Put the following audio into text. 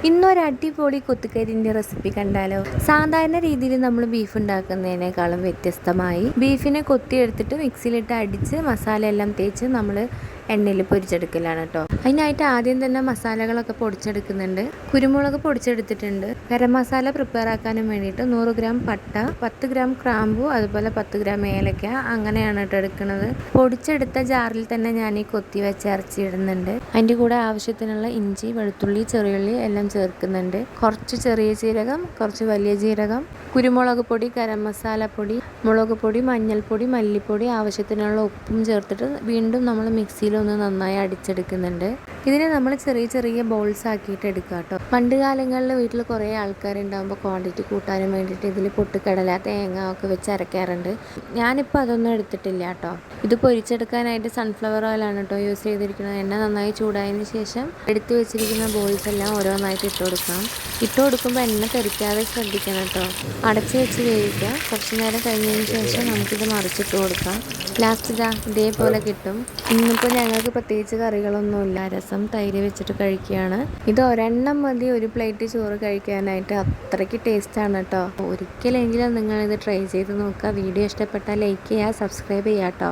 ഇന്നൊരു അടിപൊളി കൊത്തുകരിൻ്റെ റെസിപ്പി കണ്ടാലോ. സാധാരണ രീതിയിൽ നമ്മൾ ബീഫ് ഉണ്ടാക്കുന്നതിനേക്കാളും വ്യത്യസ്തമായി ബീഫിനെ കൊത്തിയെടുത്തിട്ട് മിക്സിയിലിട്ട് അടിച്ച് മസാല എല്ലാം തേച്ച് നമ്മൾ എണ്ണയിൽ പൊരിച്ചെടുക്കലാണ് കേട്ടോ. അതിനായിട്ട് ആദ്യം തന്നെ മസാലകളൊക്കെ പൊടിച്ചെടുക്കുന്നുണ്ട്. കുരുമുളക് പൊടിച്ചെടുത്തിട്ടുണ്ട്. ഗരം മസാല പ്രിപ്പയർ ആക്കാനും വേണ്ടിയിട്ട് 100 ഗ്രാം പട്ട, 10 ഗ്രാം ക്രാമ്പു, അതുപോലെ 10 ഗ്രാം ഏലക്ക, അങ്ങനെയാണ് കേട്ടോ എടുക്കുന്നത്. പൊടിച്ചെടുത്ത ജാറിൽ തന്നെ ഞാൻ ഈ കൊത്തി വെച്ച് ഇറച്ചി ഇടുന്നുണ്ട്. അതിൻ്റെ കൂടെ ആവശ്യത്തിനുള്ള ഇഞ്ചി, വെളുത്തുള്ളി, ചെറിയുള്ളി എല്ലാം ചേർക്കുന്നുണ്ട്. കുറച്ച് ചെറിയ ജീരകം, കുറച്ച് വലിയ ജീരകം, കുരുമുളക് പൊടി, ഗരം മസാല പൊടി, മുളക് പൊടി, മഞ്ഞൾപ്പൊടി, മല്ലിപ്പൊടി, ആവശ്യത്തിനുള്ള ഉപ്പും ചേർത്തിട്ട് വീണ്ടും നമ്മൾ മിക്സിയിൽ ഒന്ന് നന്നായി അടിച്ചെടുക്കുന്നുണ്ട്. ഇതിനെ നമ്മൾ ചെറിയ ചെറിയ ബോൾസ് ആക്കിയിട്ട് എടുക്കുക കേട്ടോ. പണ്ട് കാലങ്ങളിൽ വീട്ടിൽ കുറേ ആൾക്കാരുണ്ടാകുമ്പോൾ ക്വാണ്ടിറ്റി കൂട്ടാനും വേണ്ടിയിട്ട് ഇതിൽ പൊട്ടുകടല, തേങ്ങ ഒക്കെ വെച്ച് അരയ്ക്കാറുണ്ട്. ഞാനിപ്പോൾ അതൊന്നും എടുത്തിട്ടില്ല കേട്ടോ. ഇത് പൊരിച്ചെടുക്കാനായിട്ട് സൺഫ്ലവർ ഓയിലാണ് കേട്ടോ യൂസ് ചെയ്തിരിക്കുന്നത്. എണ്ണ നന്നായി ചൂടായതിന് ശേഷം എടുത്തു വെച്ചിരിക്കുന്ന ബോൾസ് എല്ലാം ഓരോന്നായിട്ട് ഇട്ട് കൊടുക്കണം. ഇട്ട് കൊടുക്കുമ്പോൾ എണ്ണ തെറിക്കാതെ ശ്രദ്ധിക്കണം കേട്ടോ. അടച്ച് വെച്ച് വേവിക്കുക. കുറച്ച് നേരം കഴിഞ്ഞതിന് ശേഷം നമുക്കിത് മറിച്ചിട്ട് കൊടുക്കാം. ലാസ്റ്റ് ഇതേപോലെ കിട്ടും. ഇന്നിപ്പോൾ ഞങ്ങൾക്ക് പ്രത്യേകിച്ച് കറികളൊന്നുമില്ല. രസം, തൈര് വെച്ചിട്ട് കഴിക്കുകയാണ്. ഇത് ഒരെണ്ണം മതി ഒരു പ്ലേറ്റ് ചോറ് കഴിക്കാനായിട്ട്. അത്രയ്ക്ക് ടേസ്റ്റാണ് കേട്ടോ. ഒരിക്കലെങ്കിലും നിങ്ങളിത് ട്രൈ ചെയ്ത് നോക്കുക. വീഡിയോ ഇഷ്ടപ്പെട്ടാൽ ലൈക്ക് ചെയ്യുക, സബ്സ്ക്രൈബ് ചെയ്യുക കേട്ടോ.